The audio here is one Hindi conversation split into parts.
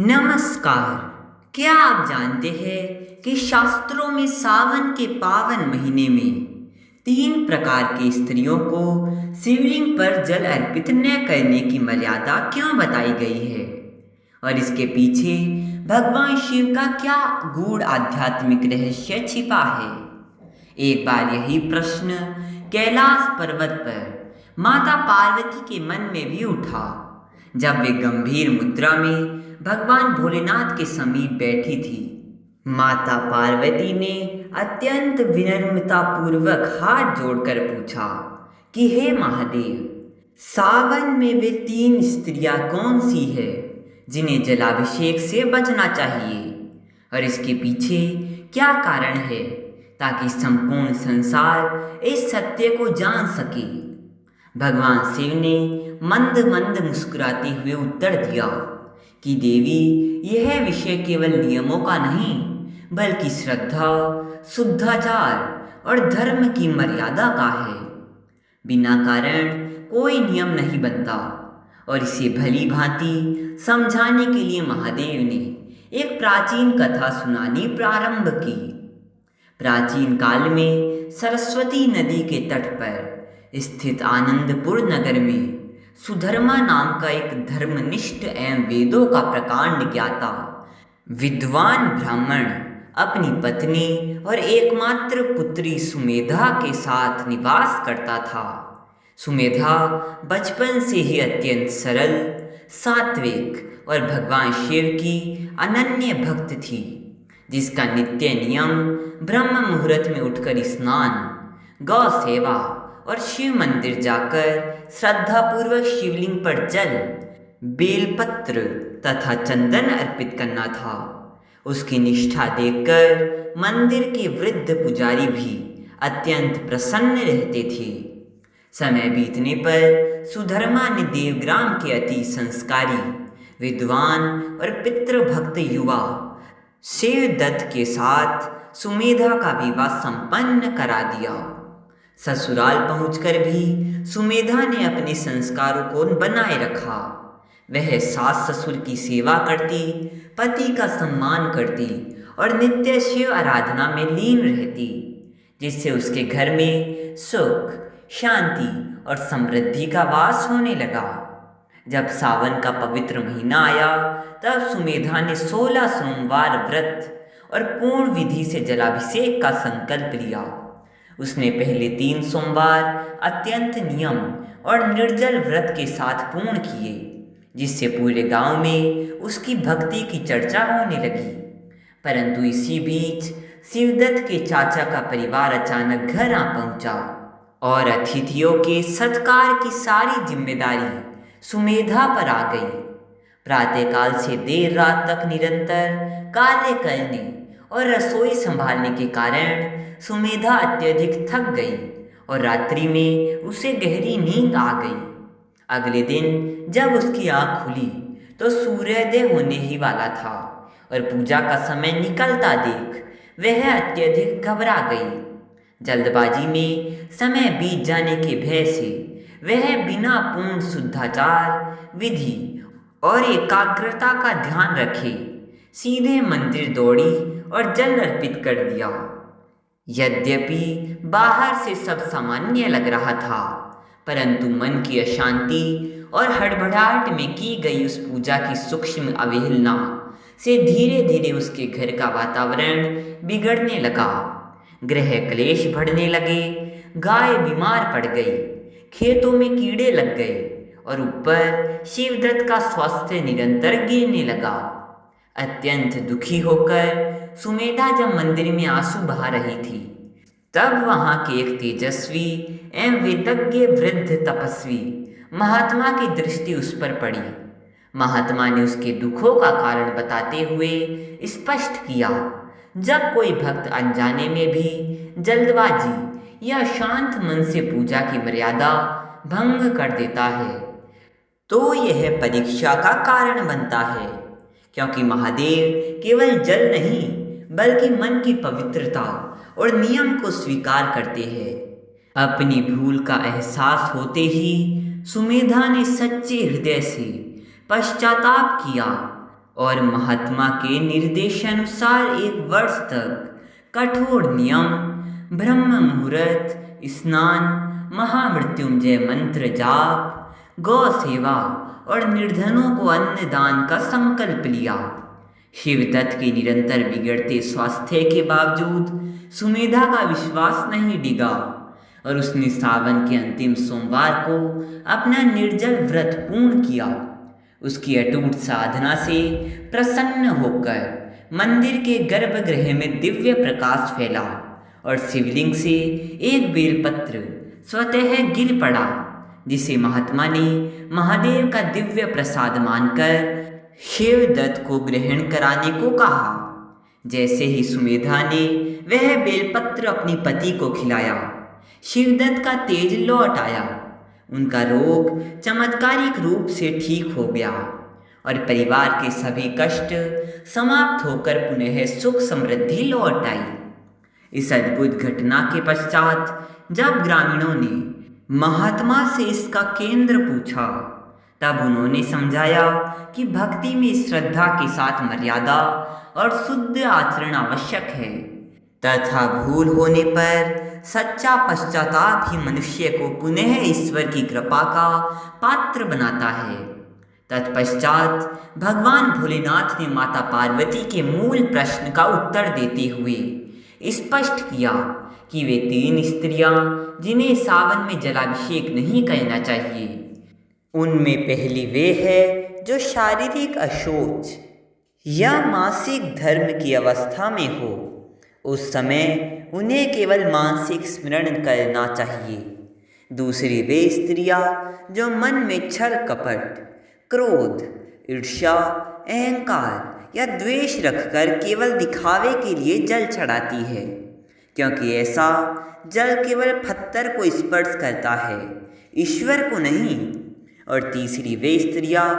नमस्कार। क्या आप जानते हैं कि शास्त्रों में सावन के पावन महीने में 3 प्रकार की स्त्रियों को शिवलिंग पर जल अर्पित न करने की मर्यादा क्यों बताई गई है और इसके पीछे भगवान शिव का क्या गूढ़ आध्यात्मिक रहस्य छिपा है। एक बार यही प्रश्न कैलाश पर्वत पर माता पार्वती के मन में भी उठा, जब वे गंभीर मुद्रा में भगवान भोलेनाथ के समीप बैठी थी। माता पार्वती ने अत्यंत विनम्रता पूर्वक हाथ जोड़कर पूछा कि हे महादेव, सावन में वे 3 स्त्रियां कौन सी है जिन्हें जलाभिषेक से बचना चाहिए और इसके पीछे क्या कारण है, ताकि संपूर्ण संसार इस सत्य को जान सके। भगवान शिव ने मंद मंद मुस्कुराते हुए उत्तर दिया कि देवी, यह विषय केवल नियमों का नहीं बल्कि श्रद्धा, शुद्धाचार और धर्म की मर्यादा का है। बिना कारण कोई नियम नहीं बनता और इसे भली भांति समझाने के लिए महादेव ने एक प्राचीन कथा सुनानी प्रारंभ की। प्राचीन काल में सरस्वती नदी के तट पर स्थित आनंदपुर नगर में सुधर्मा नाम का एक धर्मनिष्ठ एवं वेदों का प्रकांड ज्ञाता विद्वान ब्राह्मण अपनी पत्नी और एकमात्र पुत्री सुमेधा के साथ निवास करता था। सुमेधा बचपन से ही अत्यंत सरल, सात्विक और भगवान शिव की अनन्य भक्त थी, जिसका नित्य नियम ब्रह्म मुहूर्त में उठकर स्नान, गौ सेवा और शिव मंदिर जाकर श्रद्धापूर्वक शिवलिंग पर जल, बेलपत्र तथा चंदन अर्पित करना था। उसकी निष्ठा देखकर मंदिर के वृद्ध पुजारी भी अत्यंत प्रसन्न रहते थे। समय बीतने पर सुधर्मा ने देवग्राम के अति संस्कारी, विद्वान और पितृभक्त युवा शिवदत्त के साथ सुमेधा का विवाह संपन्न करा दिया। ससुराल पहुंचकर भी सुमेधा ने अपने संस्कारों को बनाए रखा। वह सास ससुर की सेवा करती, पति का सम्मान करती और नित्य शिव आराधना में लीन रहती, जिससे उसके घर में सुख, शांति और समृद्धि का वास होने लगा। जब सावन का पवित्र महीना आया, तब सुमेधा ने 16 सोमवार व्रत और पूर्ण विधि से जलाभिषेक का संकल्प लिया। उसने पहले 3 सोमवार अत्यंत नियम और निर्जल व्रत के साथ पूर्ण किए, जिससे पूरे गांव में उसकी भक्ति की चर्चा होने लगी। परंतु इसी बीच शिवदत्त के चाचा का परिवार अचानक घर आ पहुंचा और अतिथियों के सत्कार की सारी जिम्मेदारी सुमेधा पर आ गई। प्रातःकाल से देर रात तक निरंतर कार्य करने और रसोई संभालने के कारण सुमेधा अत्यधिक थक गई और रात्रि में उसे गहरी नींद आ गई। अगले दिन जब उसकी आंख खुली तो सूर्योदय होने ही वाला था और पूजा का समय निकलता देख वह अत्यधिक घबरा गई। जल्दबाजी में समय बीत जाने के भय से वह बिना पूर्ण शुद्धाचार, विधि और एकाग्रता का ध्यान रखे सीधे मंदिर दौड़ी और जल अर्पित कर दिया। यद्यपि बाहर से सब सामान्य लग रहा था, परंतु मन की अशांति और हड़बड़ाहट में की गई उस पूजा की सूक्ष्म अवहेलना से धीरे धीरे उसके घर का वातावरण बिगड़ने लगा। गृह क्लेश बढ़ने लगे, गाय बीमार पड़ गई, खेतों में कीड़े लग गए और ऊपर शिवदत्त का स्वास्थ्य निरंतर गिरने लगा। अत्यंत दुखी होकर सुमेधा जब मंदिर में आंसू बहा रही थी, तब वहां के एक तेजस्वी एवं विदग्ध वृद्ध तपस्वी महात्मा की दृष्टि उस पर पड़ी। महात्मा ने उसके दुखों का कारण बताते हुए स्पष्ट किया, जब कोई भक्त अनजाने में भी जल्दबाजी या शांत मन से पूजा की मर्यादा भंग कर देता है, तो यह परीक्षा का कारण बनता है, क्योंकि महादेव केवल जल नहीं बल्कि मन की पवित्रता और नियम को स्वीकार करते हैं। अपनी भूल का एहसास होते ही सुमेधा ने सच्चे हृदय से पश्चाताप किया और महात्मा के निर्देशानुसार एक वर्ष तक कठोर नियम, ब्रह्म मुहूर्त, स्नान, महामृत्युंजय मंत्र जाप, गौ सेवा और निर्धनों को अन्न दान का संकल्प लिया। शिवदत्त के निरंतर बिगड़ते स्वास्थ्य के बावजूद सुमेधा का विश्वास नहीं डिगा और उसने सावन के अंतिम सोमवार को अपना निर्जल व्रत पूर्ण किया। उसकी अटूट साधना से प्रसन्न होकर मंदिर के गर्भगृह में दिव्य प्रकाश फैला और शिवलिंग से एक बेलपत्र स्वतः गिर पड़ा, जिसे महात्मा ने महादेव का दिव्य प्रसाद मानकर शिवदत्त को ग्रहण कराने को कहा। जैसे ही सुमेधा ने वह बेलपत्र अपने पति को खिलाया, शिवदत्त का तेज लौट आया। उनका रोग चमत्कारिक रूप से ठीक हो गया और परिवार के सभी कष्ट समाप्त होकर पुनः सुख समृद्धि लौट आई। इस अद्भुत घटना के पश्चात जब ग्रामीणों ने महात्मा से इसका केंद्र पूछा, तब उन्होंने समझाया कि भक्ति में श्रद्धा के साथ मर्यादा और शुद्ध आचरण आवश्यक है तथा भूल होने पर सच्चा पश्चाताप ही मनुष्य को पुनः ईश्वर की कृपा का पात्र बनाता है। तत्पश्चात भगवान भोलेनाथ ने माता पार्वती के मूल प्रश्न का उत्तर देते हुए स्पष्ट किया कि वे 3 स्त्रियां जिन्हें सावन में जलाभिषेक नहीं करना चाहिए, उनमें पहली वे है जो शारीरिक अशौच या मासिक धर्म की अवस्था में हो। उस समय उन्हें केवल मानसिक स्मरण करना चाहिए। दूसरी वे स्त्रियां जो मन में छल कपट, क्रोध, ईर्ष्या, अहंकार या द्वेष रखकर केवल दिखावे के लिए जल चढ़ाती है, क्योंकि ऐसा जल केवल पत्थर को स्पर्श करता है, ईश्वर को नहीं। और तीसरी वे स्त्रियां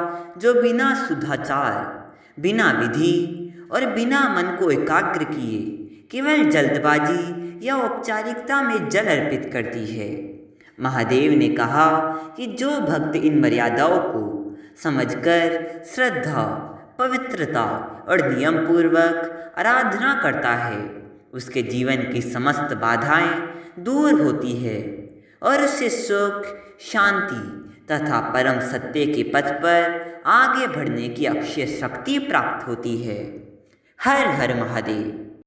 जो बिना शुद्धाचार, बिना विधि और बिना मन को एकाग्र किए केवल जल्दबाजी या औपचारिकता में जल अर्पित करती है। महादेव ने कहा कि जो भक्त इन मर्यादाओं को समझकर श्रद्धा, पवित्रता और नियम पूर्वक आराधना करता है, उसके जीवन की समस्त बाधाएं दूर होती है और उसे सुख, शांति तथा परम सत्य के पथ पर आगे बढ़ने की अक्षय शक्ति प्राप्त होती है। हर हर महादेव।